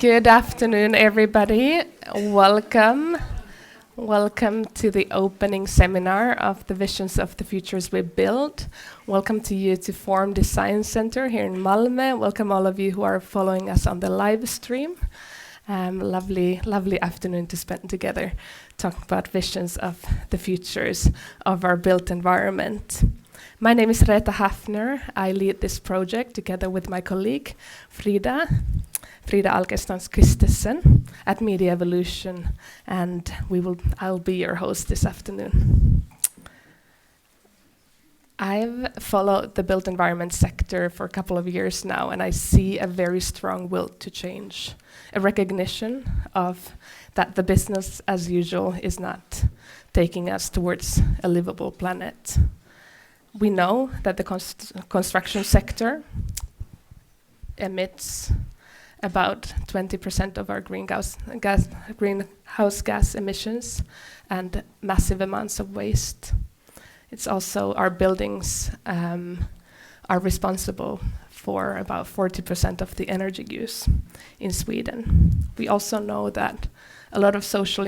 Good afternoon, everybody. Welcome. Welcome to the opening seminar of the Visions of the Futures We Build. Welcome to you to Form Design Center here in Malmö. Welcome all of you who are following us on the live stream. Lovely afternoon to spend together, talking about visions of the futures of our built environment. My name is Reta Hafner. I lead this project together with my colleague Frida Alkestans Christensen at Media Evolution, and I'll be your host this afternoon. I've followed the built environment sector for a couple of years now, and I see a very strong will to change, a recognition of that the business as usual is not taking us towards a livable planet. We know that the construction sector emits about 20% of our greenhouse gas emissions and massive amounts of waste. It's also our buildings are responsible for about 40% of the energy use in Sweden. We also know that a lot of social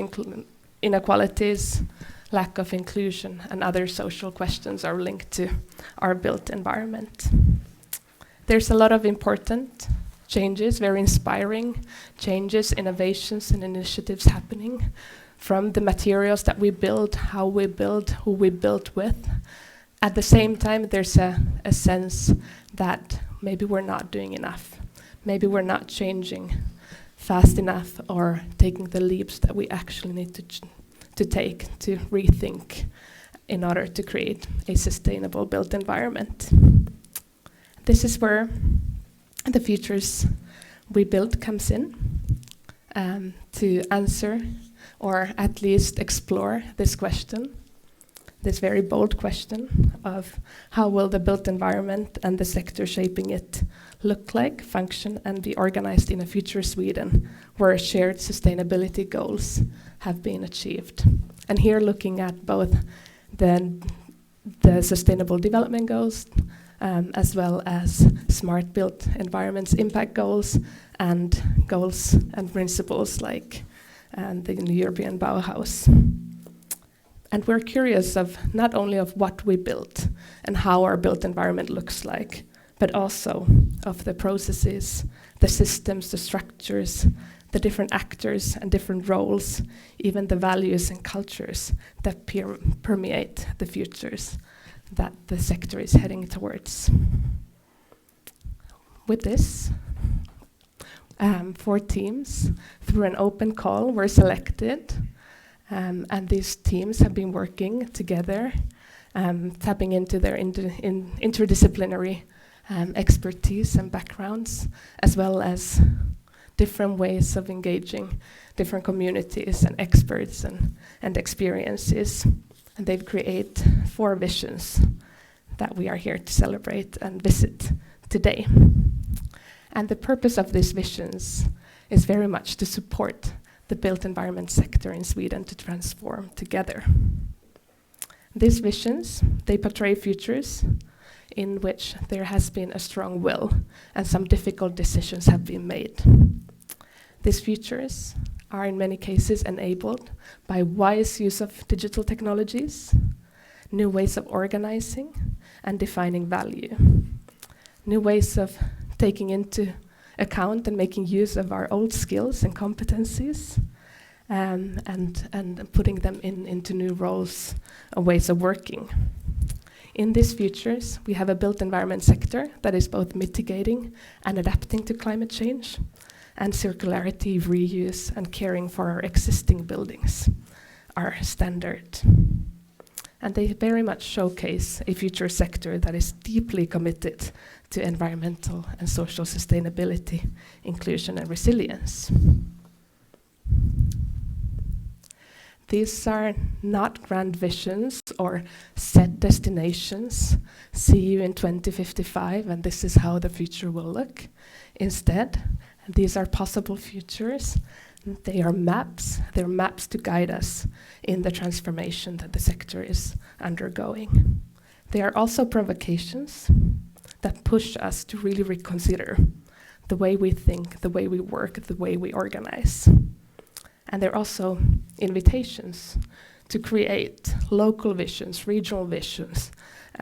inequalities, lack of inclusion, and other social questions are linked to our built environment. There's a lot of important changes, very inspiring changes, innovations, and initiatives happening from the materials that we build, how we build, who we build with. At the same time, there's a sense that maybe we're not doing enough. Maybe we're not changing fast enough or taking the leaps that we actually need to take to rethink in order to create a sustainable built environment. This is where the Futures We Build comes in to answer or at least explore this question, this very bold question of how will the built environment and the sector shaping it look like, function, and be organized in a future Sweden where shared sustainability goals have been achieved. And here looking at both the sustainable development goals as well as smart built environments impact goals and principles like the European Bauhaus. And we're curious of not only of what we built and how our built environment looks like, but also of the processes, the systems, the structures, the different actors and different roles, even the values and cultures that permeate the futures that the sector is heading towards. With this, 4 teams through an open call were selected, and these teams have been working together, tapping into their interdisciplinary expertise and backgrounds, as well as different ways of engaging different communities and experts and experiences. And they've created 4 visions that we are here to celebrate and visit today. And the purpose of these visions is very much to support the built environment sector in Sweden to transform together. These visions, they portray futures in which there has been a strong will and some difficult decisions have been made. These futures are in many cases enabled by wise use of digital technologies, new ways of organizing and defining value, new ways of taking into account and making use of our old skills and competencies, and putting them into new roles and ways of working. In these futures, we have a built environment sector that is both mitigating and adapting to climate change, and circularity, reuse, and caring for our existing buildings are standard. And they very much showcase a future sector that is deeply committed to environmental and social sustainability, inclusion, and resilience. These are not grand visions or set destinations. See you in 2055, and this is how the future will look. Instead, these are possible futures. They are maps. They're maps to guide us in the transformation that the sector is undergoing. They are also provocations that push us to really reconsider the way we think, the way we work, the way we organize. And they're also invitations to create local visions, regional visions,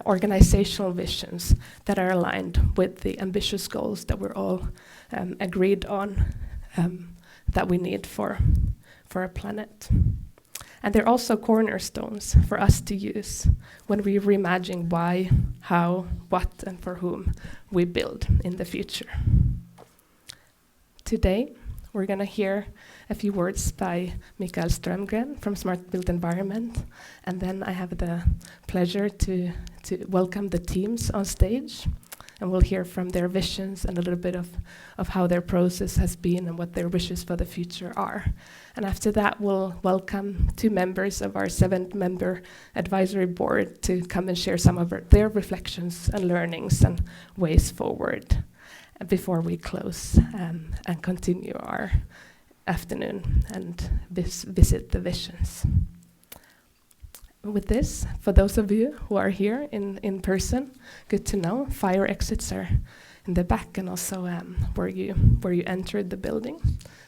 organizational visions that are aligned with the ambitious goals that we're all agreed on that we need for our planet. And they're also cornerstones for us to use when we reimagine why, how, what, and for whom we build in the future. Today, we're going to hear a few words by Mikael Strömgren from Smart Built Environment, and then I have the pleasure to welcome the teams on stage, and we'll hear from their visions and a little bit of how their process has been and what their wishes for the future are. And after that, we'll welcome 2 members of our 7-member advisory board to come and share some of their reflections and learnings and ways forward before we close and continue our afternoon and visit the visions. With this, for those of you who are here in person, good to know, fire exits are in the back and also where you entered the building,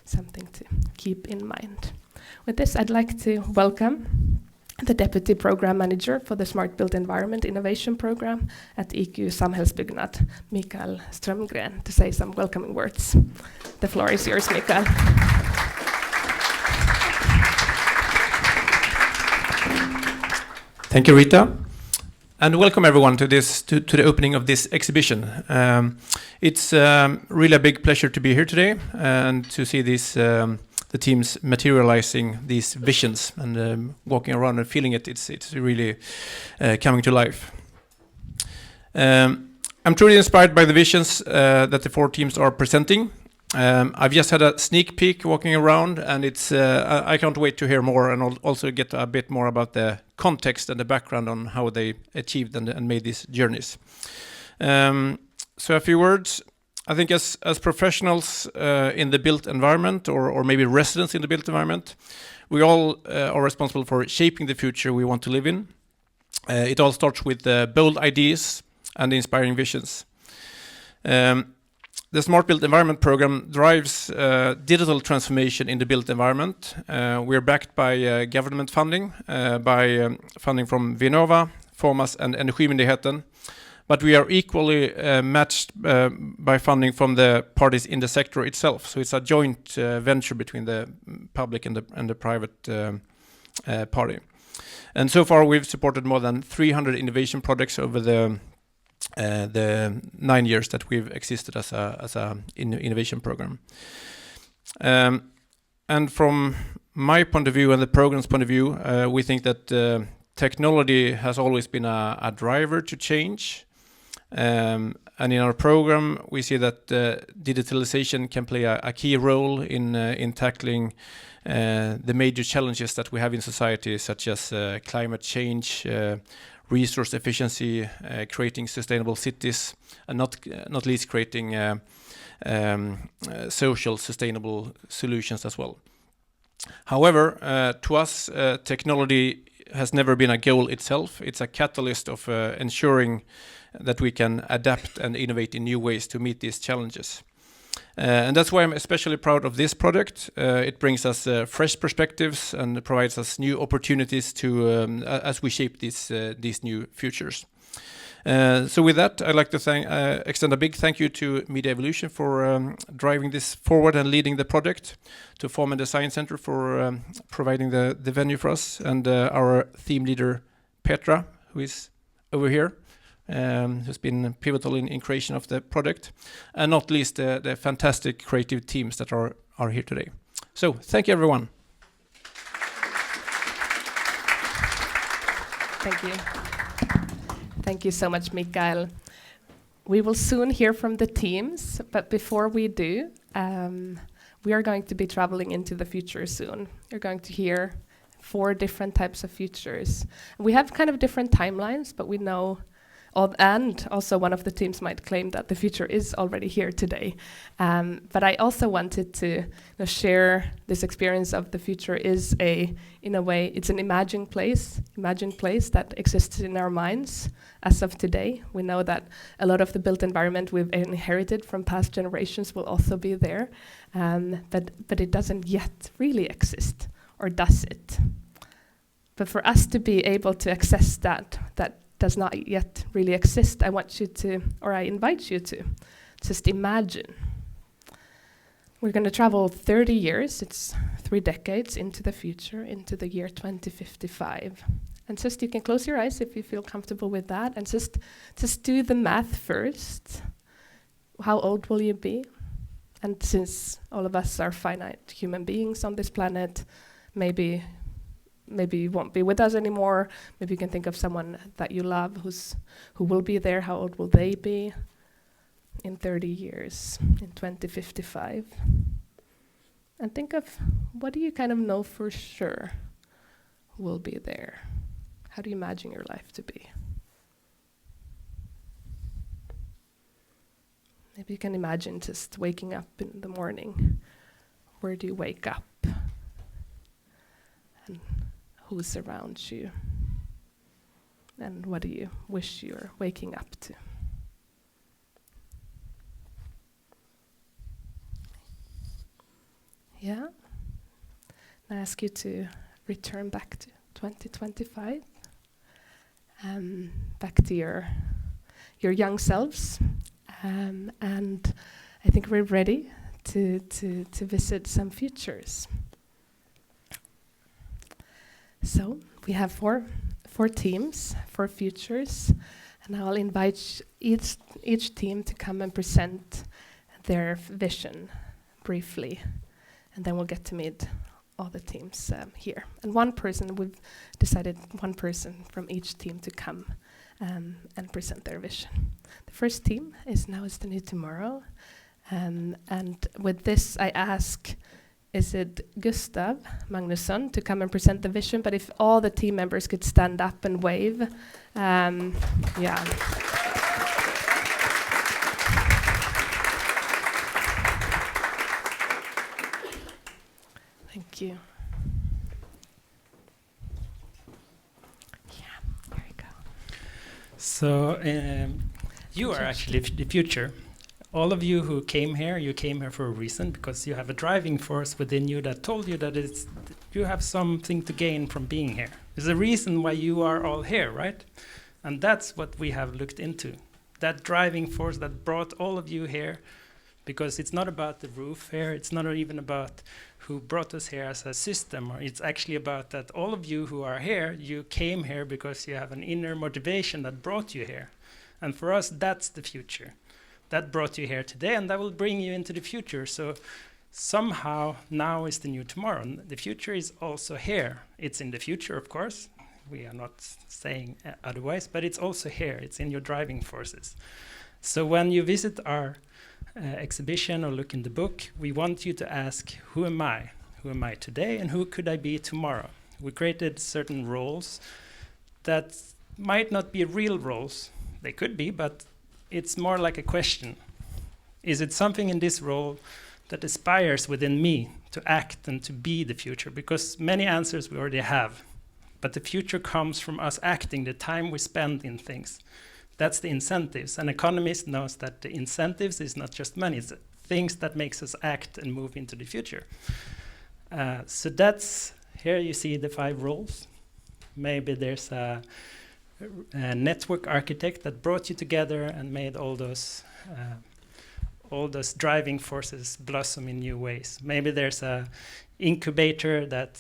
something to keep in mind. With this, I'd like to welcome the Deputy Program Manager for the Smart Built Environment Innovation Program at IQ Samhällsbyggnad, Mikael Strömgren, to say some welcoming words. The floor is yours, Mikael. Thank you, Rita, and welcome everyone to the opening of this exhibition. It's really a big pleasure to be here today and to see the teams materializing these visions and walking around and feeling it. It's really coming to life. I'm truly inspired by the visions that the 4 teams are presenting. I've just had a sneak peek walking around, and I can't wait to hear more and also get a bit more about the context and the background on how they achieved and made these journeys. So a few words. I think as professionals in the built environment, or maybe residents in the built environment, we all are responsible for shaping the future we want to live in. It all starts with bold ideas and inspiring visions. The Smart Built Environment program drives digital transformation in the built environment. We're backed by government funding, by funding from Vinnova, Formas and Energimyndigheten. But we are equally matched by funding from the parties in the sector itself. So it's a joint venture between the public and the private party. And so far we've supported more than 300 innovation projects over the 9 years that we've existed as a innovation program. And from my point of view and the program's point of view, we think that technology has always been a driver to change. And in our program, we see that digitalization can play a key role in tackling the major challenges that we have in society, such as climate change, resource efficiency, creating sustainable cities, and not least creating social sustainable solutions as well. However, to us, technology has never been a goal itself. It's a catalyst of ensuring that we can adapt and innovate in new ways to meet these challenges. And that's why I'm especially proud of this project. It brings us fresh perspectives and provides us new opportunities to as we shape these new futures. So with that, I'd like to extend a big thank you to Media Evolution for driving this forward and leading the project, to Form and Design Center for providing the venue for us, and our theme leader, Petra, who is over here, who's been pivotal in creation of the project, and not least the fantastic creative teams that are here today. So thank you, everyone. Thank you. Thank you so much, Mikael. We will soon hear from the teams, but before we do, we are going to be traveling into the future soon. You're going to hear 4 different types of futures. We have kind of different timelines, but we know and also one of the teams might claim that the future is already here today. But I also wanted to share this experience of the future is in a way, it's an imagined place that exists in our minds as of today. We know that a lot of the built environment we've inherited from past generations will also be there, but it doesn't yet really exist, or does it? But for us to be able to access that does not yet really exist, I invite you to just imagine. We're going to travel 30 years, it's 3 decades into the future, into the year 2055. And just you can close your eyes if you feel comfortable with that, and just do the math first. How old will you be? And since all of us are finite human beings on this planet, maybe you won't be with us anymore. Maybe you can think of someone that you love who will be there. How old will they be in 30 years, in 2055? And think of, what do you kind of know for sure will be there? How do you imagine your life to be? Maybe you can imagine just waking up in the morning. Where do you wake up? And who's around you? And what do you wish you're waking up to? Yeah? I ask you to return back to 2025, back to your young selves, and I think we're ready to visit some futures. So we have four teams, 4 futures, and I'll invite each team to come and present their vision briefly, and then we'll get to meet all the teams here. And we've decided one person from each team to come and present their vision. The first team is Now is the New Tomorrow, and with this I ask, is it Gustav Magnusson to come and present the vision? But if all the team members could stand up and wave. Yeah. Thank you. Yeah, there you go. So you are actually the future. All of you who came here, you came here for a reason, because you have a driving force within you that told you that you have something to gain from being here. There's a reason why you are all here, right? And that's what we have looked into. That driving force that brought all of you here, because it's not about the roof here, it's not even about who brought us here as a system, or it's actually about that all of you who are here, you came here because you have an inner motivation that brought you here. And for us, that's the future. That brought you here today, and that will bring you into the future. So somehow now is the new tomorrow. The future is also here. It's in the future, of course. We are not saying otherwise, but it's also here. It's in your driving forces. So when you visit our exhibition or look in the book, we want you to ask, who am I? Who am I today, and who could I be tomorrow? We created certain roles that might not be real roles. They could be, but it's more like a question. Is it something in this role that aspires within me to act and to be the future? Because many answers we already have, but the future comes from us acting, the time we spend in things. That's the incentives. An economist knows that the incentives is not just money, it's things that makes us act and move into the future. So that's, here you see the 5 roles. Maybe there's a network architect that brought you together and made all those driving forces blossom in new ways. Maybe there's a incubator that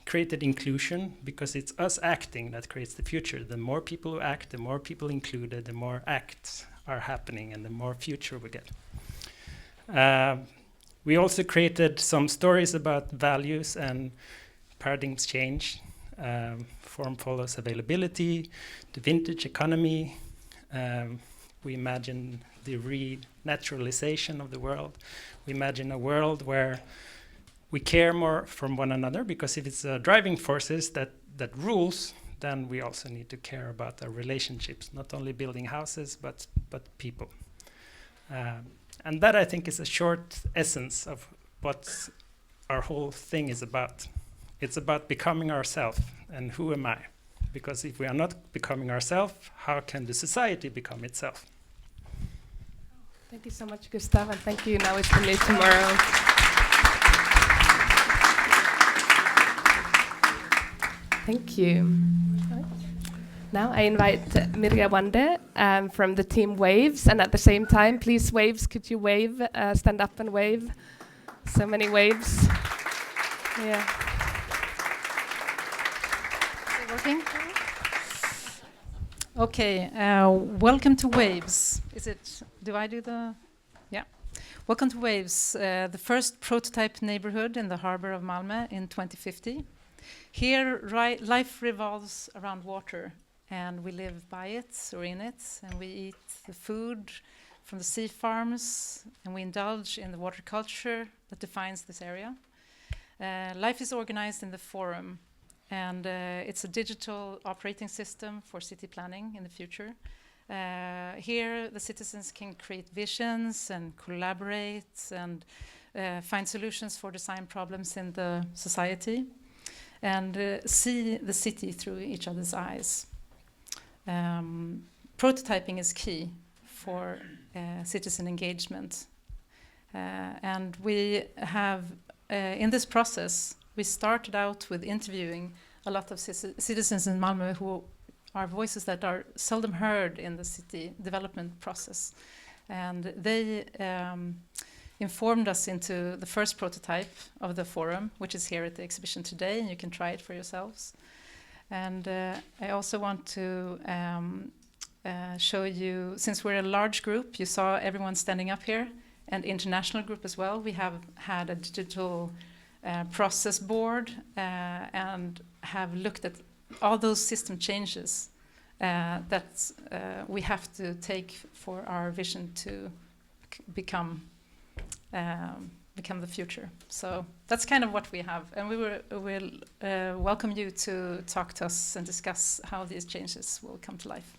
created inclusion, because it's us acting that creates the future. The more people who act, the more people included, the more acts are happening, and the more future we get. We also created some stories about values and paradigms change. Form follows availability, the vintage economy. We imagine the renaturalization of the world. We imagine a world where we care more from one another, because if it's driving forces that rules, then we also need to care about our relationships, not only building houses, but people. And that, I think, is a short essence of what our whole thing is about. It's about becoming ourselves, and who am I? Because if we are not becoming ourselves, how can the society become itself? Thank you so much, Gustav, and thank you. Now it's the new tomorrow. Thank you. Now I invite Mirja Wande from the team Waves, and at the same time, please, Waves, could you wave, stand up and wave? So many waves. Yeah. Is it working? Okay, welcome to Waves. Do I do the? Yeah. Welcome to Waves, the first prototype neighborhood in the harbor of Malmö in 2050. Here, life revolves around water, and we live by it or in it, and we eat the food from the sea farms, and we indulge in the water culture that defines this area. Life is organized in the forum, and it's a digital operating system for city planning in the future. Here, the citizens can create visions and collaborate and find solutions for design problems in the society, and see the city through each other's eyes. Prototyping is key for citizen engagement. And we have, in this process, we started out with interviewing a lot of citizens in Malmö who are voices that are seldom heard in the city development process. And they informed us into the first prototype of the forum, which is here at the exhibition today, and you can try it for yourselves. And I also want to show you, since we're a large group, you saw everyone standing up here, and international group as well. We have had a digital process board and have looked at all those system changes that we have to take for our vision to become the future. So that's kind of what we have, and we'll welcome you to talk to us and discuss how these changes will come to life.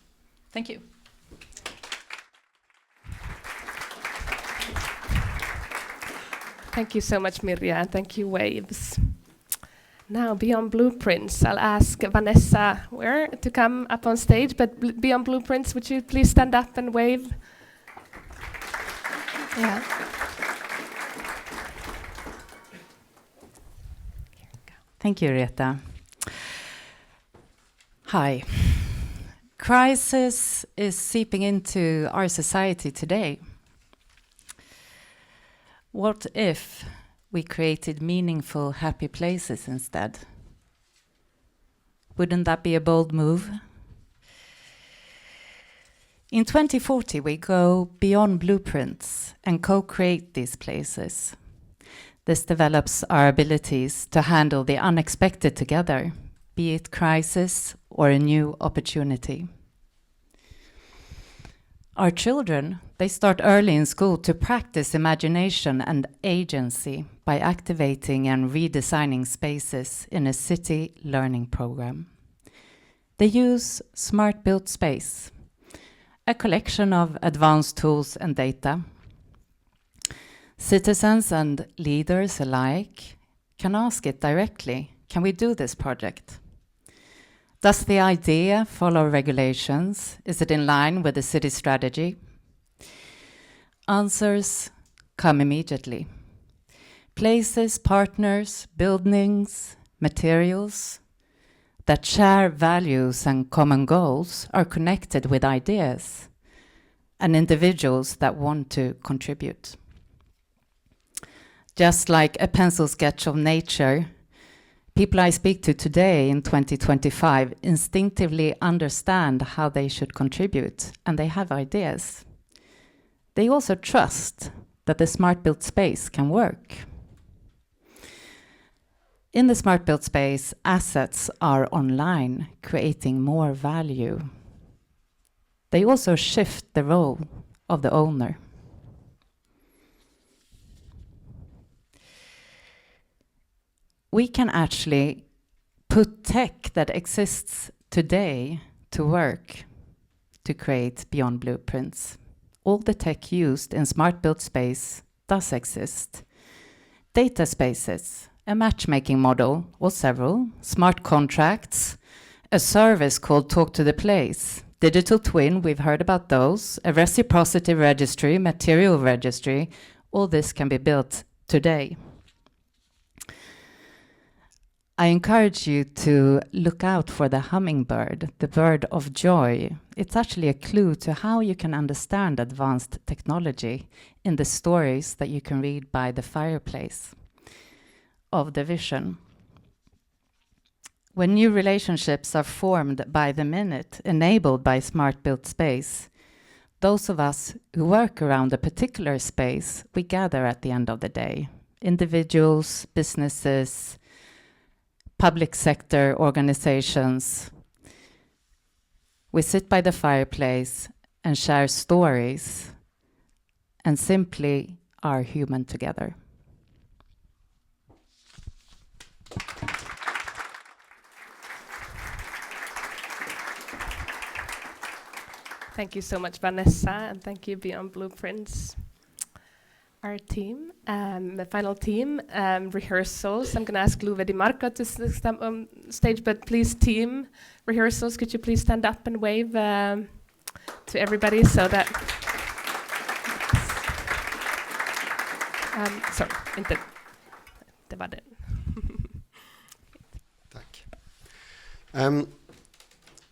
Thank you. Thank you so much, Mirja, and thank you, Waves. Now, Beyond Blueprints, I'll ask Vanessa Ware to come up on stage, but Beyond Blueprints, would you please stand up and wave? Yeah. Thank you, Rita. Hi. Crisis is seeping into our society today. What if we created meaningful, happy places instead? Wouldn't that be a bold move? In 2040, we go beyond blueprints and co-create these places. This develops our abilities to handle the unexpected together, be it crisis or a new opportunity. Our children, they start early in school to practice imagination and agency by activating and redesigning spaces in a city learning program. They use Smart Built Space, a collection of advanced tools and data. Citizens and leaders alike can ask it directly, can we do this project? Does the idea follow regulations? Is it in line with the city strategy? Answers come immediately. Places, partners, buildings, materials that share values and common goals are connected with ideas and individuals that want to contribute. Just like a pencil sketch of nature, people I speak to today in 2025 instinctively understand how they should contribute, and they have ideas. They also trust that the smart built space can work. In the smart built space, assets are online, creating more value. They also shift the role of the owner. We can actually put tech that exists today to work to create beyond blueprints. All the tech used in smart built space does exist. Data spaces, a matchmaking model or several, smart contracts, a service called Talk to the Place, digital twin, we've heard about those, a reciprocity registry, material registry, all this can be built today. I encourage you to look out for the hummingbird, the bird of joy. It's actually a clue to how you can understand advanced technology in the stories that you can read by the fireplace of the vision. When new relationships are formed by the minute, enabled by smart built space, those of us who work around a particular space, we gather at the end of the day. Individuals, businesses, public sector organizations. We sit by the fireplace and share stories and simply are human together. Thank you so much, Vanessa, and thank you, Beyond Blueprints. Our team, the final team, Rehearsals. I'm going to ask Luve Di Marco to stand on stage, but please, team Rehearsals, could you please stand up and wave to everybody so that... sorry, inte. Det var det. Tack.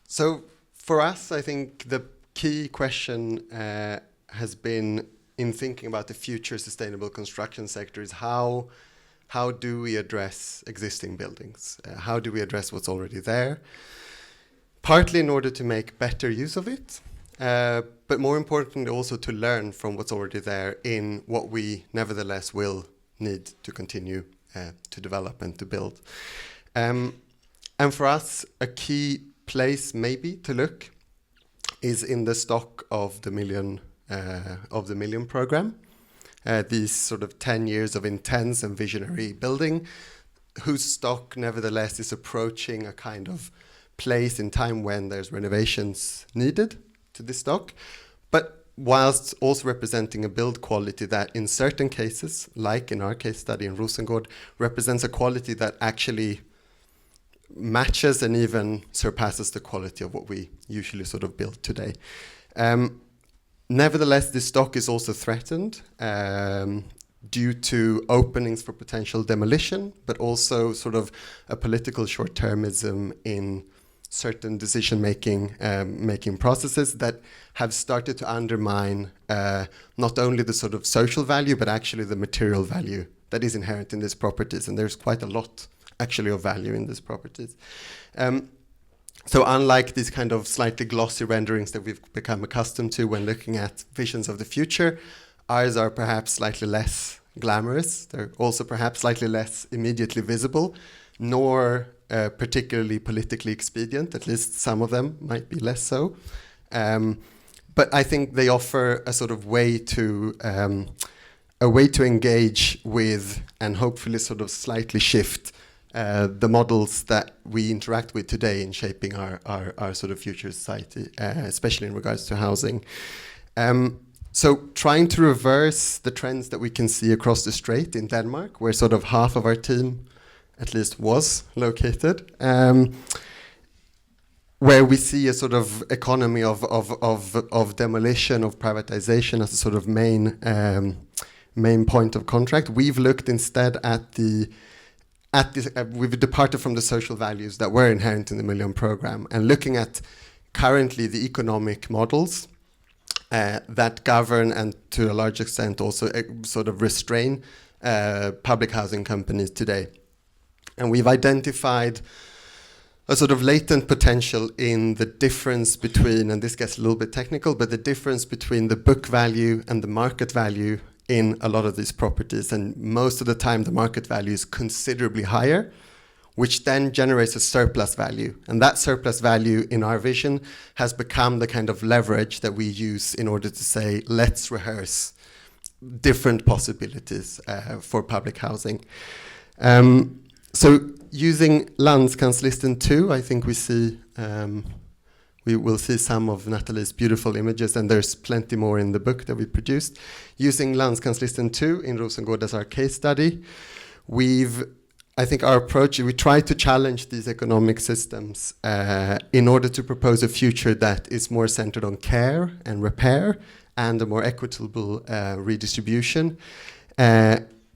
So for us, I think the key question has been, in thinking about the future sustainable construction sector, is how do we address existing buildings? How do we address what's already there? Partly in order to make better use of it, but more importantly also to learn from what's already there in what we nevertheless will need to continue to develop and to build. And for us, a key place maybe to look is in the stock of the Million program. These sort of 10 years of intense and visionary building, whose stock nevertheless is approaching a kind of place in time when there's renovations needed to this stock, but whilst also representing a build quality that in certain cases, like in our case study in Rosengård, represents a quality that actually matches and even surpasses the quality of what we usually sort of build today. Nevertheless, this stock is also threatened due to openings for potential demolition, but also sort of a political short-termism in certain decision-making processes that have started to undermine not only the sort of social value, but actually the material value that is inherent in these properties. And there's quite a lot actually of value in these properties. So unlike these kind of slightly glossy renderings that we've become accustomed to when looking at visions of the future, ours are perhaps slightly less glamorous. They're also perhaps slightly less immediately visible, nor particularly politically expedient. At least some of them might be less so. But I think they offer a sort of way to engage with and hopefully sort of slightly shift the models that we interact with today in shaping our sort of future society, especially in regards to housing. So trying to reverse the trends that we can see across the strait in Denmark, where sort of half of our team at least was located, where we see a sort of economy of demolition, of privatization as a sort of main point of contract. We've looked instead at we've departed from the social values that were inherent in the Million program and looking at currently the economic models that govern and to a large extent also sort of restrain public housing companies today. And we've identified a sort of latent potential in the difference between, and this gets a little bit technical, but the difference between the book value and the market value in a lot of these properties. And most of the time the market value is considerably higher, which then generates a surplus value. And that surplus value in our vision has become the kind of leverage that we use in order to say, let's rehearse different possibilities for public housing. So using Landskansslisten 2, I think we will see some of Natalie's beautiful images, and there's plenty more in the book that we produced. Using Landskansslisten 2 in Rosengård as our case study, I think our approach, we try to challenge these economic systems in order to propose a future that is more centered on care and repair and a more equitable redistribution.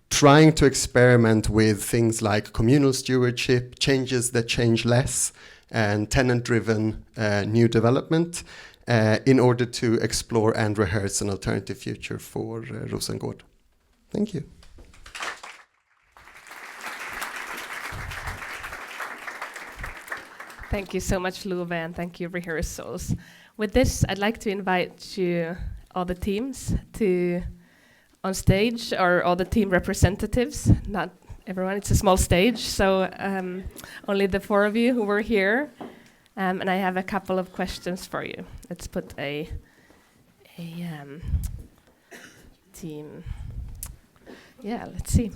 Trying to experiment with things like communal stewardship, changes that change less, and tenant-driven new development in order to explore and rehearse an alternative future for Rosengård. Thank you. Thank you so much, Love, and thank you, Rehearsals. With this, I'd like to invite all the teams on stage, or all the team representatives, not everyone, it's a small stage, so only the 4 of you who were here. And I have a couple of questions for you. Let's put a team. Yeah, let's see.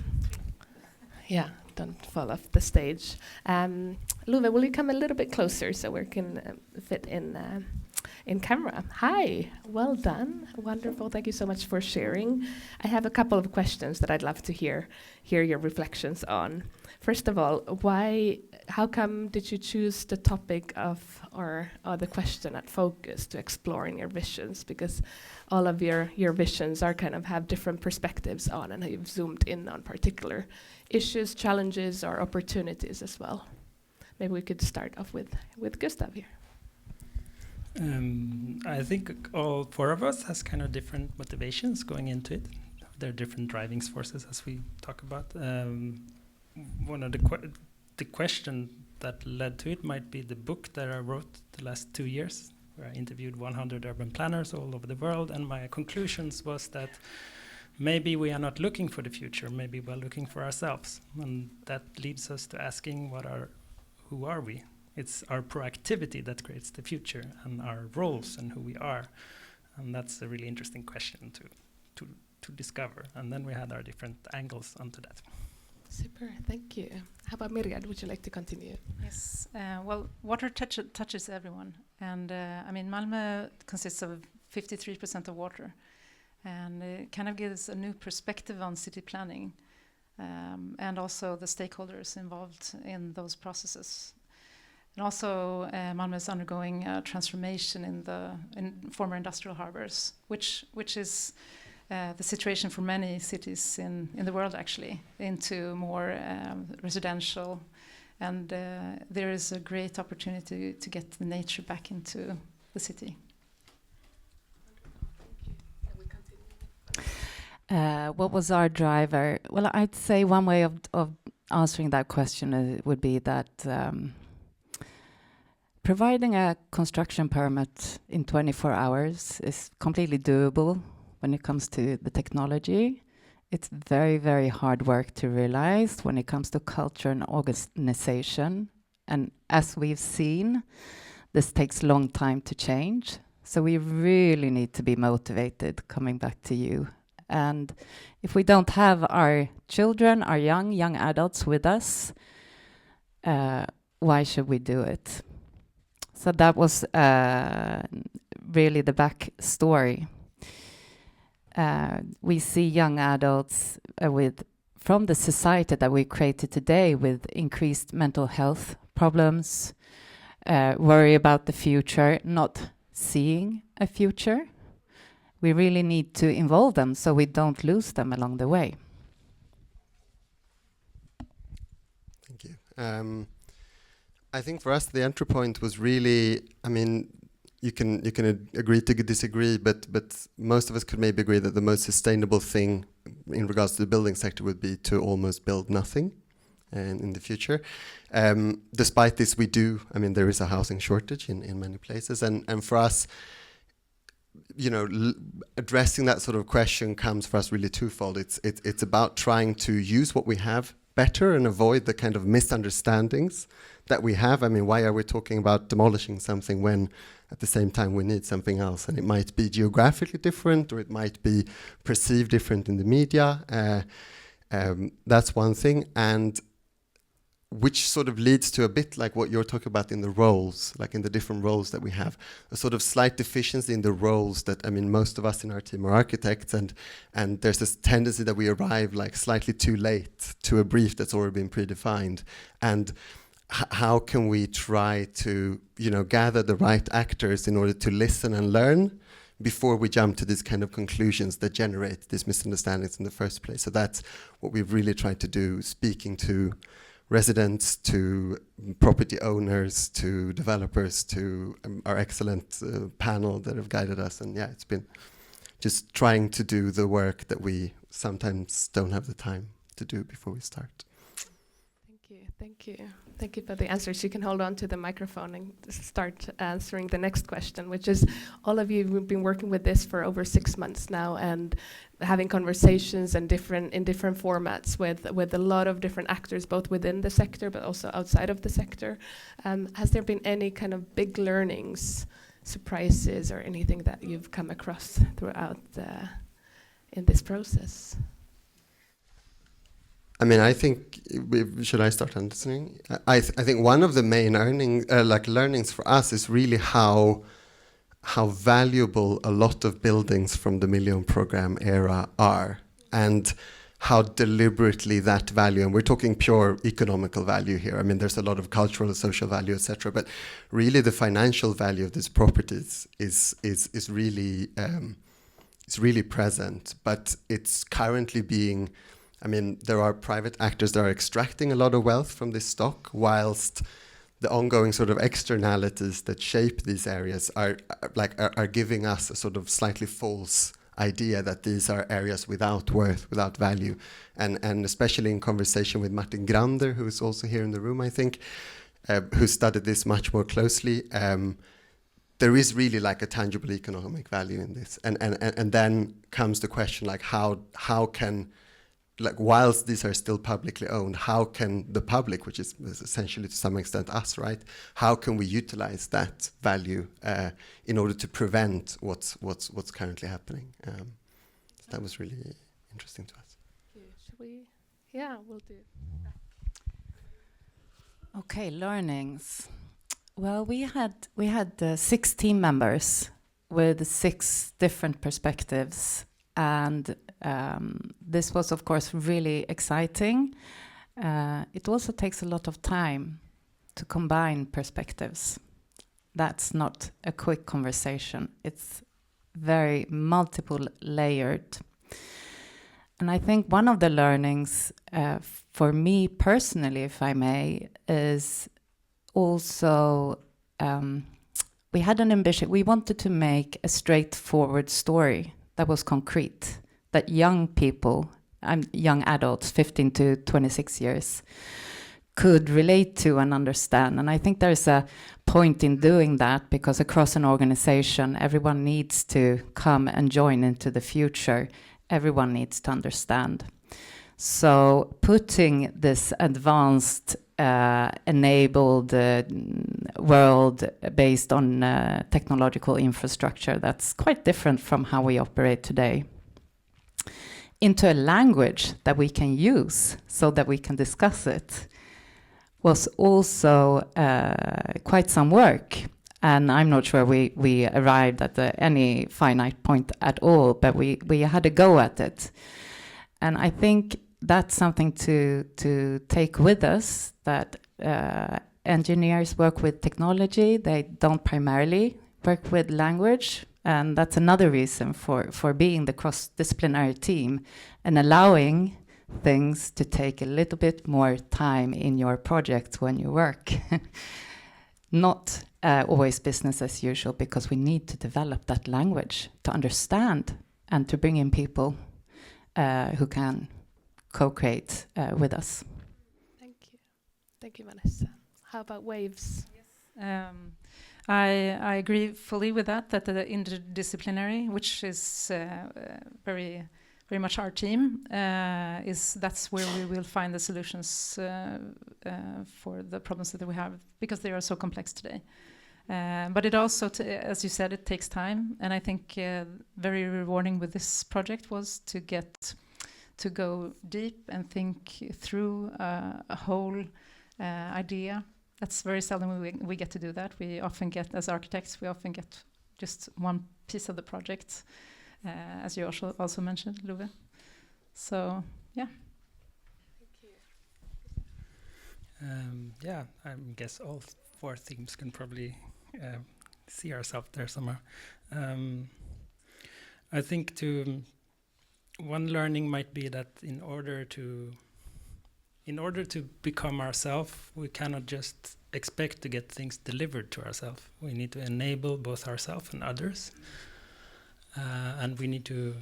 Yeah, don't fall off the stage. Love, will you come a little bit closer so we can fit in camera? Hi, well done, wonderful. Thank you so much for sharing. I have a couple of questions that I'd love to hear your reflections on. First of all, how come did you choose the topic of, or the question at focus to explore in your visions? Because all of your visions are kind of have different perspectives on, and you've zoomed in on particular issues, challenges, or opportunities as well. Maybe we could start off with Gustav here. I think all 4 of us has kind of different motivations going into it. There are different driving forces, as we talk about. One of the question that led to it might be the book that I wrote the last 2 years, where I interviewed 100 urban planners all over the world, and my conclusions was that maybe we are not looking for the future, maybe we're looking for ourselves, and that leads us to asking who are we? It's our proactivity that creates the future, and our roles and who we are. And that's a really interesting question to discover. And then we had our different angles onto that. Super, thank you. How about Mirja? Would you like to continue? Yes, well, water touches everyone. And I mean, Malmö consists of 53% of water. And it kind of gives a new perspective on city planning. And also the stakeholders involved in those processes. And also, Malmö is undergoing a transformation in former industrial harbors, which is the situation for many cities in the world, actually, into more residential. And there is a great opportunity to get the nature back into the city. What was our driver? Well, I'd say one way of answering that question would be that providing a construction permit in 24 hours is completely doable when it comes to the technology. It's very, very hard work to realize when it comes to culture and organization. And as we've seen, this takes a long time to change. So we really need to be motivated, coming back to you. And if we don't have our children, our young adults with us, why should we do it? So that was really the backstory. We see young adults from the society that we created today with increased mental health problems, worry about the future, not seeing a future. We really need to involve them so we don't lose them along the way. Thank you. I think for us the entry point was really, I mean, you can agree to disagree, but most of us could maybe agree that the most sustainable thing in regards to the building sector would be to almost build nothing in the future. Despite this, there is a housing shortage in many places, and for us, addressing that sort of question comes for us really twofold. It's about trying to use what we have better and avoid the kind of misunderstandings that we have. I mean, why are we talking about demolishing something when at the same time we need something else? And it might be geographically different, or it might be perceived different in the media. That's one thing. And which sort of leads to a bit like what you're talking about in the roles, like in the different roles that we have, a sort of slight deficiency in the roles that, I mean, most of us in our team are architects, and there's this tendency that we arrive like slightly too late to a brief that's already been predefined. And how can we try to, gather the right actors in order to listen and learn before we jump to these kind of conclusions that generate these misunderstandings in the first place? So that's what we've really tried to do, speaking to residents, to property owners, to developers, to our excellent panel that have guided us. And yeah, it's been just trying to do the work that we sometimes don't have the time to do before we start. Thank you. Thank you for the answers. You can hold on to the microphone and start answering the next question, which is, all of you have been working with this for over 6 months now and having conversations and in different formats with a lot of different actors, both within the sector but also outside of the sector. Has there been any kind of big learnings, surprises, or anything that you've come across throughout in this process? I mean, I think, should I start answering? I think one of the main learnings for us is really how valuable a lot of buildings from the Million Program era are, and how deliberately that value, and we're talking pure economical value here. I mean, there's a lot of cultural and social value, etc. But really, the financial value of these properties is really present. But it's currently being, I mean, there are private actors that are extracting a lot of wealth from this stock, whilst the ongoing sort of externalities that shape these areas are giving us a sort of slightly false idea that these are areas without worth, without value. And especially in conversation with Martin Grander, who is also here in the room, I think, who studied this much more closely, there is really like a tangible economic value in this. And then comes the question, like, how can, like, whilst these are still publicly owned, how can the public, which is essentially to some extent us, right? How can we utilize that value in order to prevent what's currently happening? That was really interesting to us. Should we? Yeah, we'll do. Okay, learnings. Well, we had 6 team members with 6 different perspectives, and this was, of course, really exciting. It also takes a lot of time to combine perspectives. That's not a quick conversation. It's very multiple layered. And I think one of the learnings for me personally, if I may, is also we had an ambition. We wanted to make a straightforward story that was concrete, that young people, young adults, 15 to 26 years, could relate to and understand. And I think there's a point in doing that, because across an organization, everyone needs to come and join into the future. Everyone needs to understand. So putting this advanced, enabled world based on technological infrastructure that's quite different from how we operate today, into a language that we can use so that we can discuss it, was also quite some work. And I'm not sure we arrived at any finite point at all, but we had a go at it. And I think that's something to take with us, that engineers work with technology. They don't primarily work with language. And that's another reason for being the cross-disciplinary team and allowing things to take a little bit more time in your project when you work. Not always business as usual, because we need to develop that language to understand and to bring in people who can co-create with us. Thank you. Thank you, Vanessa. How about waves? Yes. I agree fully with that the interdisciplinary, which is very much our team, that's where we will find the solutions for the problems that we have, because they are so complex today. But it also, as you said, it takes time. And I think very rewarding with this project was to get to go deep and think through a whole idea. That's very seldom we get to do that. We often get, as architects, we often get just one piece of the project, as you also mentioned, Love. So, yeah. Yeah, I guess all 4 themes can probably see ourselves there somewhere. I think one learning might be that in order to become ourselves, we cannot just expect to get things delivered to ourselves. We need to enable both ourselves and others, and we need to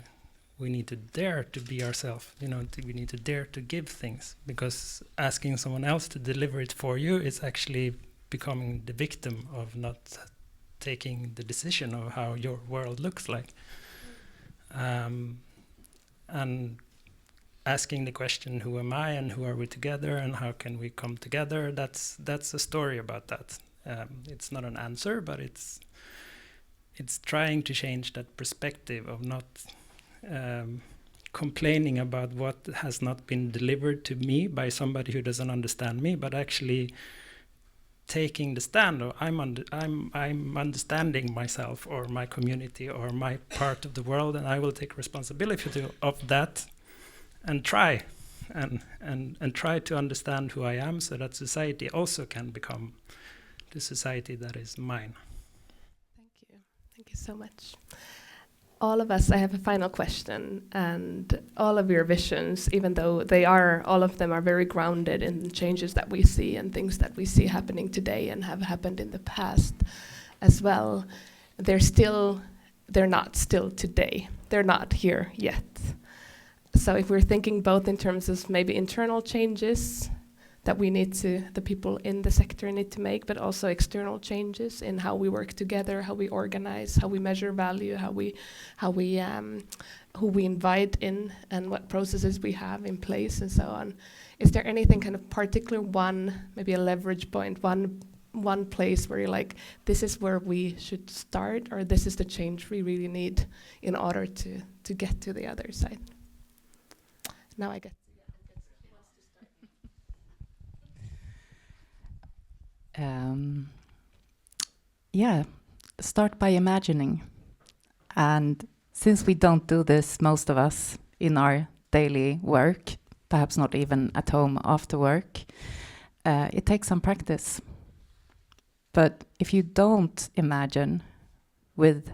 dare to be ourselves. We need to dare to give things, because asking someone else to deliver it for you is actually becoming the victim of not taking the decision of how your world looks like. And asking the question, who am I and who are we together and how can we come together, that's a story about that. It's not an answer, but it's trying to change that perspective of not complaining about what has not been delivered to me by somebody who doesn't understand me, but actually taking the stand of I'm understanding myself or my community or my part of the world, and I will take responsibility of that and try and try to understand who I am, so that society also can become the society that is mine. Thank you so much. All of us, I have a final question, and all of your visions, even though all of them are very grounded in changes that we see and things that we see happening today and have happened in the past as well, they're not still today. They're not here yet. So if we're thinking both in terms of maybe internal changes that the people in the sector need to make, but also external changes in how we work together, how we organize, how we measure value, who we invite in, and what processes we have in place, and so on. Is there anything kind of particular maybe a leverage point, one place where you're like, this is where we should start, or this is the change we really need in order to get to the other side? Now I get. Start by imagining. And since we don't do this, most of us, in our daily work, perhaps not even at home after work, it takes some practice. But if you don't imagine with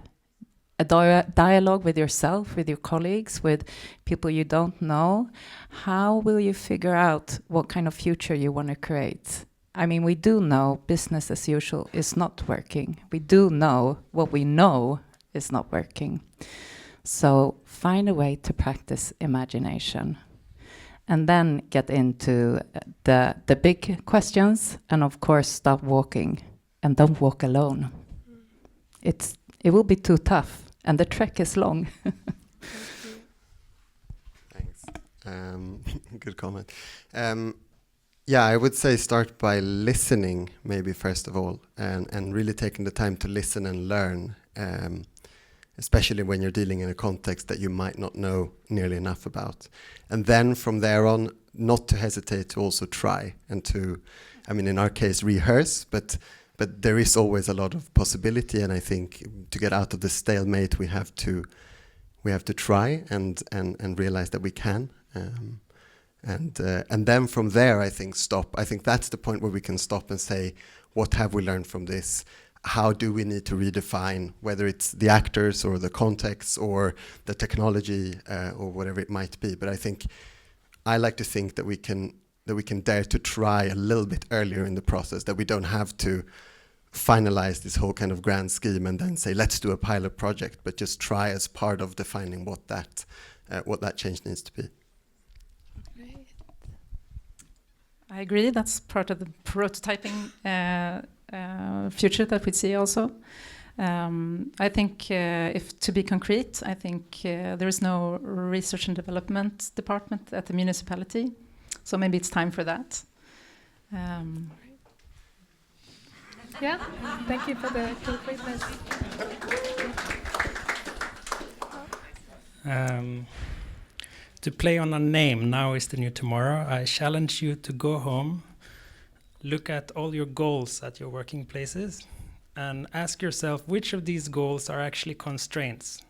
a dialogue with yourself, with your colleagues, with people you don't know, how will you figure out what kind of future you want to create? I mean, we do know business as usual is not working. We do know what we know is not working. So find a way to practice imagination. And then get into the big questions, and of course stop walking. And don't walk alone. It will be too tough, and the trek is long. Thanks. Good comment. I would say start by listening, maybe first of all, and really taking the time to listen and learn, especially when you're dealing in a context that you might not know nearly enough about. And then from there on, not to hesitate to also try and to, in our case, rehearse, but there is always a lot of possibility, and I think to get out of the stalemate, we have to try and realize that we can. And then from there, I think stop. I think that's the point where we can stop and say, what have we learned from this? How do we need to redefine, whether it's the actors or the context or the technology or whatever it might be? But I think I like to think that we can dare to try a little bit earlier in the process, that we don't have to finalize this whole kind of grand scheme and then say, let's do a pilot project, but just try as part of defining what that change needs to be. I agree. That's part of the prototyping future that we see also. I think if to be concrete, I think there is no research and development department at the municipality. So maybe it's time for that. Yeah, thank you for the concreteness. To play on a name, now is the new tomorrow, I challenge you to go home, look at all your goals at your working places and ask yourself which of these goals are actually constraints.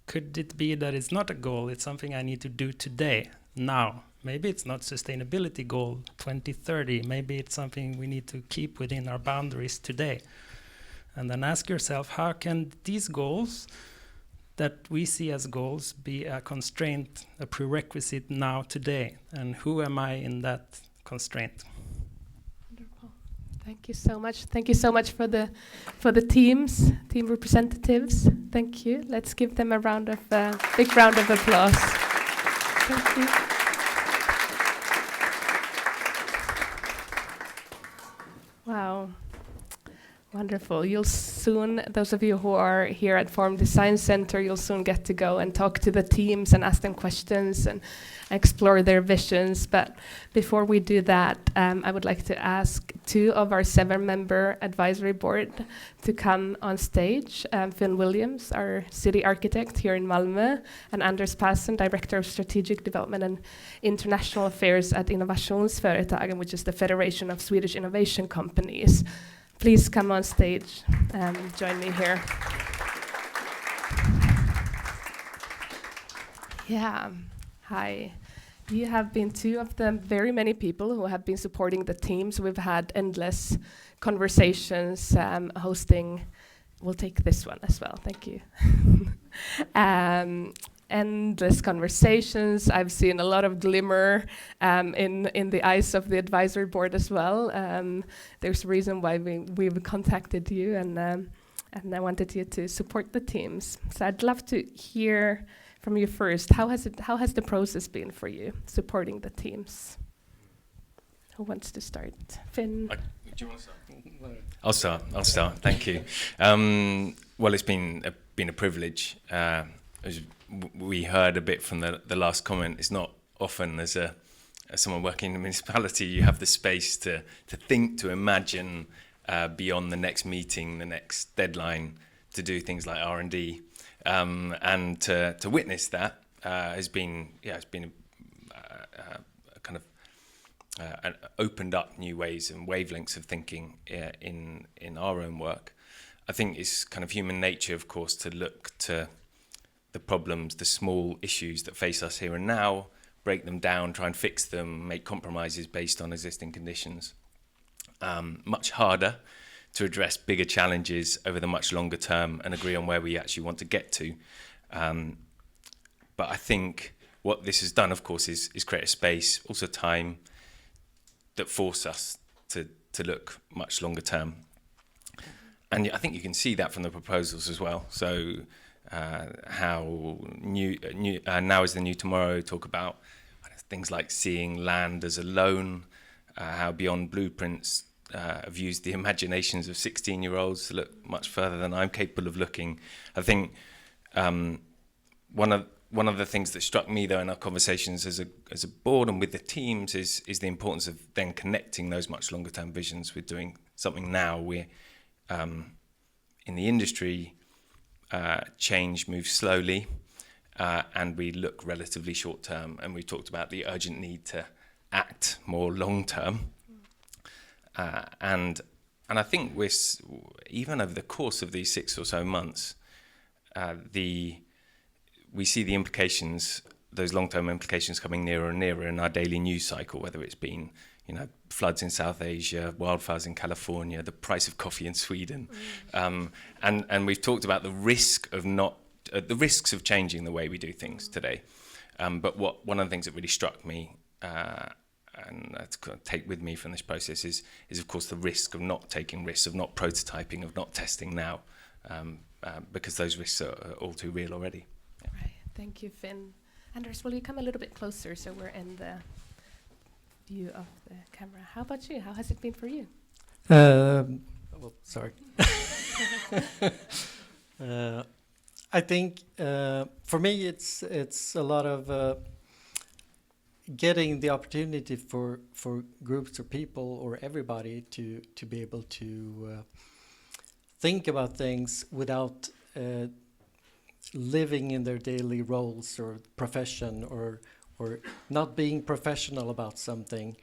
Could it be that it's not a goal, it's something I need to do today, now? Maybe it's not sustainability goal 2030, maybe it's something we need to keep within our boundaries today. And then ask yourself, how can these goals that we see as goals be a constraint, a prerequisite now, today? And who am I in that constraint? Wonderful. Thank you so much. Thank you so much for the team representatives. Thank you. Let's give them a big round of applause. Thank you. Wow. Wonderful. You'll soon, those of you who are here at Form Design Center, you'll soon get to go and talk to the teams and ask them questions and explore their visions. But before we do that, I would like to ask 2 of our 7-member advisory board to come on stage. Finn Williams, our city architect here in Malmö, and Anders Persson, Director of Strategic Development and International Affairs at Innovationsföretagen, which is the Federation of Swedish Innovation Companies. Please come on stage and join me here. Yeah, hi. You have been 2 of the very many people who have been supporting the teams. We've had endless conversations, hosting. We'll take this one as well, thank you. Endless conversations. I've seen a lot of glimmer in the eyes of the advisory board as well. There's a reason why we've contacted you, and I wanted you to support the teams. So I'd love to hear from you first. How has the process been for you supporting the teams? Who wants to start? Finn. Do you want to start? I'll start. Thank you. Well, it's been a privilege. As we heard a bit from the last comment, it's not often as someone working in a municipality you have the space to think, to imagine beyond the next meeting, the next deadline, to do things like R&D, and to witness that has been kind of opened up new ways and wavelengths of thinking in our own work. I think it's kind of human nature, of course, to look to the problems, the small issues that face us here and now, break them down, try and fix them, make compromises based on existing conditions. Much harder to address bigger challenges over the much longer term and agree on where we actually want to get to. But I think what this has done, of course, is create a space, also time, that force us to look much longer term. And I think you can see that from the proposals as well. So how now is the new tomorrow talk about things like seeing land as a loan, how Beyond Blueprints have used the imaginations of 16-year-olds to look much further than I'm capable of looking. I think one of the things that struck me, though, in our conversations as a board and with the teams is the importance of then connecting those much longer term visions with doing something now. We're in the industry, change moves slowly, and we look relatively short term, and we talked about the urgent need to act more long term. And I think even over the course of these 6 or so months, we see the implications, those long-term implications, coming nearer and nearer in our daily news cycle, whether it's been floods in South Asia, wildfires in California, the price of coffee in Sweden, and we've talked about the risks of changing the way we do things today. But one of the things that really struck me, and that's to take with me from this process, is of course the risk of not taking risks, of not prototyping, of not testing now, because those risks are all too real already. Yeah. Right. Thank you, Finn. Anders, will you come a little bit closer so we're in the view of the camera? How about you? How has it been for you? Well, sorry. I think for me it's a lot of getting the opportunity for groups or people or everybody to be able to think about things without living in their daily roles or profession, or not being professional about something,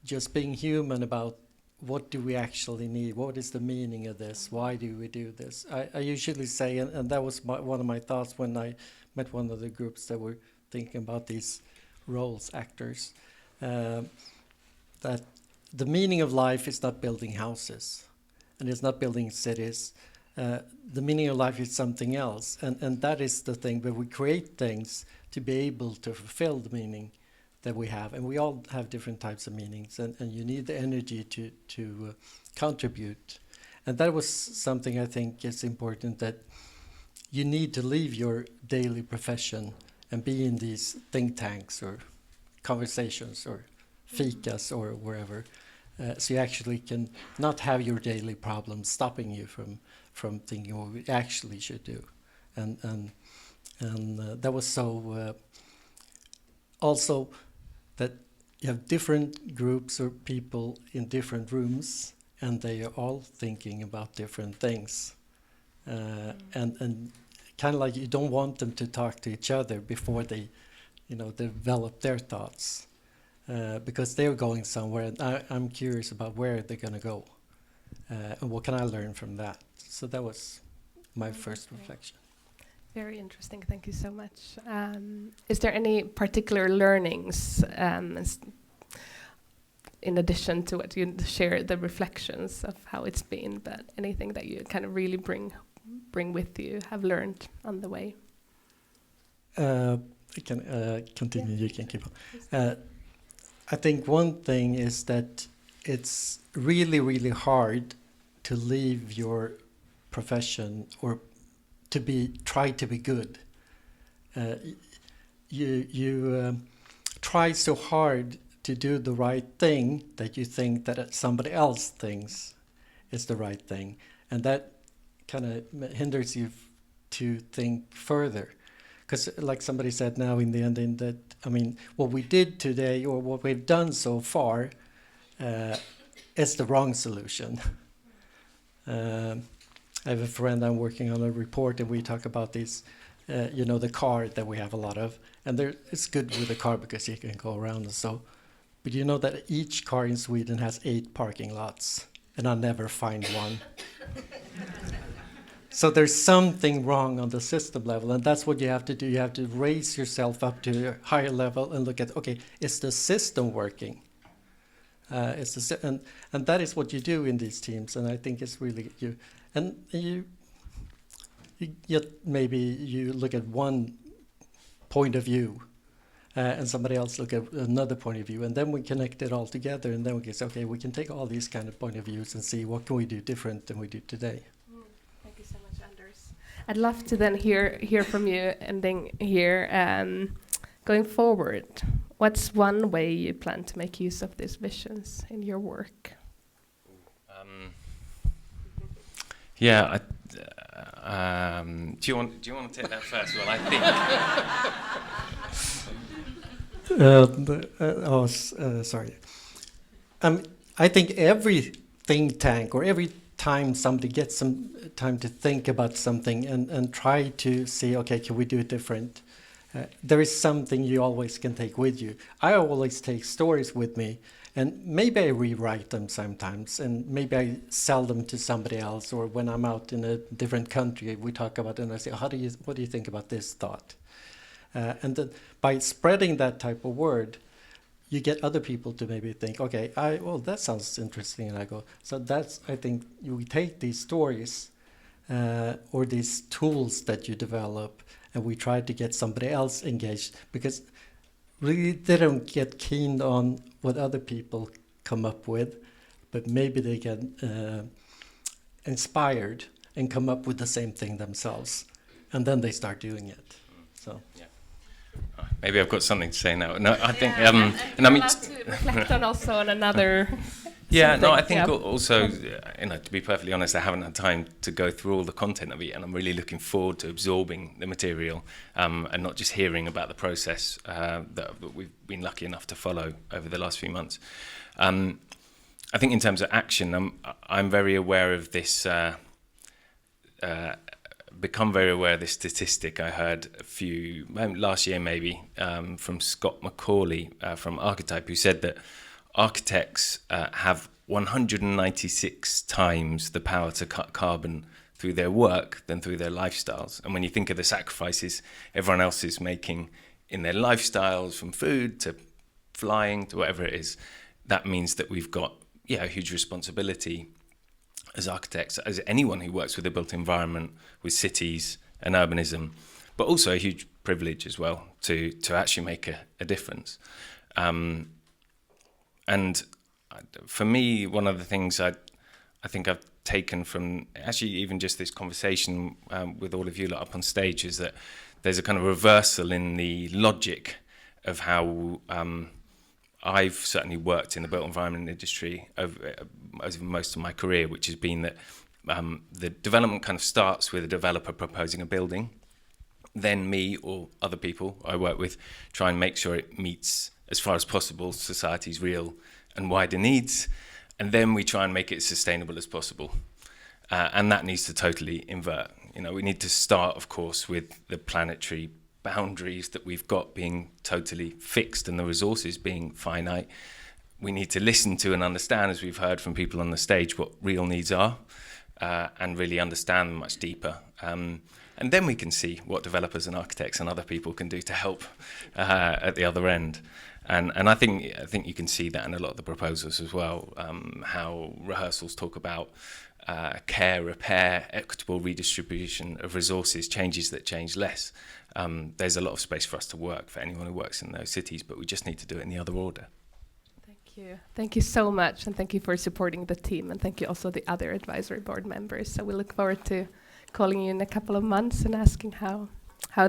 just being human about what do we actually need? What is the meaning of this? Why do we do this? I usually say, and that was one of my thoughts when I met one of the groups that were thinking about these roles, actors, that the meaning of life is not building houses, and it's not building cities. The meaning of life is something else, and that is the thing where we create things to be able to fulfill the meaning that we have, and we all have different types of meanings, and you need the energy to contribute. And that was something I think is important, that you need to leave your daily profession and be in these think tanks or conversations or ficas or wherever, so you actually can not have your daily problems stopping you from thinking what we actually should do. And that was so also that you have different groups or people in different rooms, and they are all thinking about different things. And kind of like you don't want them to talk to each other before they, develop their thoughts, because they're going somewhere, and I'm curious about where they're going to go, and what can I learn from that. So that was my first reflection. Very interesting. Thank you so much. Is there any particular learnings, in addition to what you share, the reflections of how it's been, but anything that you kind of really bring with you, have learned on the way? I can continue. Yeah. You can keep on. I think one thing is that it's really, really hard to leave your profession or try to be good. You try so hard to do the right thing that you think that somebody else thinks is the right thing, and that kind of hinders you to think further. Because like somebody said now in the ending, that what we did today or what we've done so far is the wrong solution. I have a friend, I'm working on a report, and we talk about this, the car that we have a lot of. And it's good with a car because you can go around and so. But you know that each car in Sweden has 8 parking lots, and I never find one. So there's something wrong on the system level, and that's what you have to do. You have to raise yourself up to a higher level and look at, okay, is the system working? And that is what you do in these teams, and I think it's really you. And you maybe you look at one point of view, and somebody else look at another point of view, and then we connect it all together, and then we can say, okay, we can take all these kind of point of views and see what can we do different than we do today. Thank you so much, Anders. I'd love to then hear from you, ending here. Going forward, what's one way you plan to make use of these visions in your work? Yeah, do you want to take that first? Well, I think. Sorry. I think every think tank or every time somebody gets some time to think about something and try to see, okay, can we do it different? There is something you always can take with you. I always take stories with me, and maybe I rewrite them sometimes, and maybe I sell them to somebody else, or when I'm out in a different country, we talk about it, and I say, what do you think about this thought? And then by spreading that type of word, you get other people to maybe think, okay, that sounds interesting, and I go, so that's, I think, we take these stories or these tools that you develop, and we try to get somebody else engaged, because really they don't get keen on what other people come up with, but maybe they get inspired and come up with the same thing themselves, and then they start doing it. So yeah. Maybe I've got something to say now. No, I think, and I mean, to reflect on also on another. Yeah, no, I think also, to be perfectly honest, I haven't had time to go through all the content of it, and I'm really looking forward to absorbing the material and not just hearing about the process that we've been lucky enough to follow over the last few months. I think in terms of action, I'm very aware of this, become very aware of this statistic I heard last year maybe, from Scott McCauley from Archetype, who said that architects have 196 times the power to cut carbon through their work than through their lifestyles. And when you think of the sacrifices everyone else is making in their lifestyles, from food to flying to whatever it is, that means that we've got a huge responsibility as architects, as anyone who works with the built environment, with cities and urbanism, but also a huge privilege as well to actually make a difference. And for me, one of the things I think I've taken from actually even just this conversation with all of you lot up on stage is that there's a kind of reversal in the logic of how I've certainly worked in the built environment industry over most of my career, which has been that the development kind of starts with a developer proposing a building. Then me or other people I work with try and make sure it meets, as far as possible, society's real and wider needs. And then we try and make it as sustainable as possible. And that needs to totally invert. We need to start, of course, with the planetary boundaries that we've got being totally fixed and the resources being finite. We need to listen to and understand, as we've heard from people on the stage, what real needs are and really understand them much deeper. And then we can see what developers and architects and other people can do to help at the other end. And I think you can see that in a lot of the proposals as well, how Rehearsals talk about care, repair, equitable redistribution of resources, changes that change less. There's a lot of space for us to work for anyone who works in those cities, but we just need to do it in the other order. Thank you. Thank you so much, and thank you for supporting the team, and thank you also the other advisory board members. So we look forward to calling you in a couple of months and asking how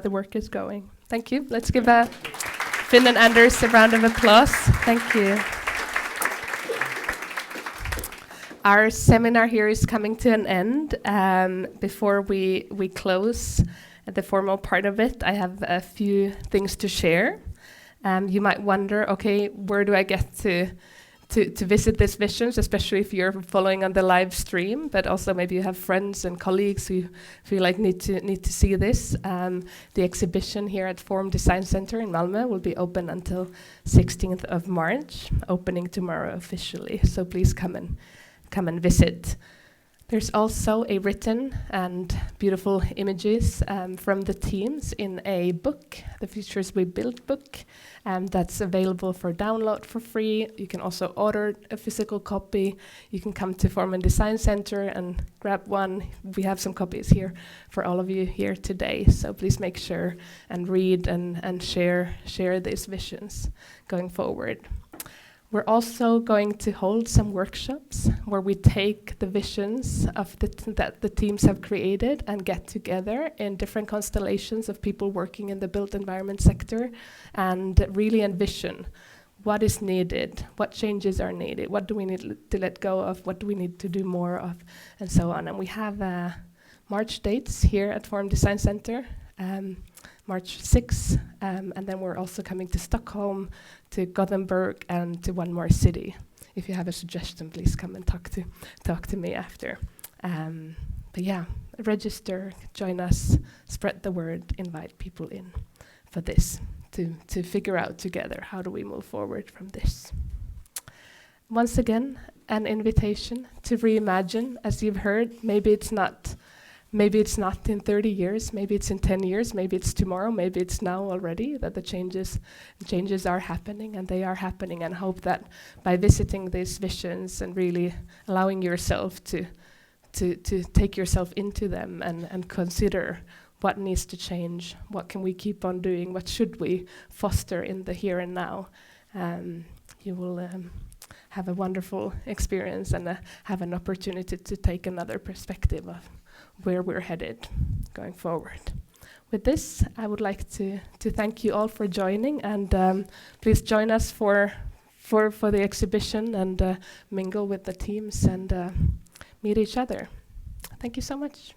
the work is going. Thank you. Let's give Finn and Anders a round of applause. Thank you. Our seminar here is coming to an end. Before we close the formal part of it, I have a few things to share. You might wonder, okay, where do I get to visit these visions, especially if you're following on the live stream, but also maybe you have friends and colleagues who feel like need to see this. The exhibition here at Forum Design Center in Malmö will be open until 16th of March, opening tomorrow officially. So please come and visit. There's also a written and beautiful images from the teams in a book, the Futures We Build book, that's available for download for free. You can also order a physical copy. You can come to Form and Design Center and grab one. We have some copies here for all of you here today. So please make sure and read and share these visions going forward. We're also going to hold some workshops where we take the visions of that the teams have created and get together in different constellations of people working in the built environment sector and really envision what is needed, what changes are needed, what do we need to let go of, what do we need to do more of, and so on. And we have March dates here at Forum Design Center. March 6th, and then we're also coming to Stockholm, to Gothenburg, and to one more city. If you have a suggestion, please come and talk to me after. But yeah, register, join us, spread the word, invite people in for this to figure out together how do we move forward from this. Once again, an invitation to reimagine. As you've heard, maybe it's not in 30 years, maybe it's in 10 years, maybe it's tomorrow, maybe it's now already that the changes are happening, and they are happening, and hope that by visiting these visions and really allowing yourself to take yourself into them and consider what needs to change, what can we keep on doing, what should we foster in the here and now, you will have a wonderful experience and have an opportunity to take another perspective of where we're headed going forward. With this, I would like to thank you all for joining, and please join us for the exhibition and mingle with the teams and meet each other. Thank you so much.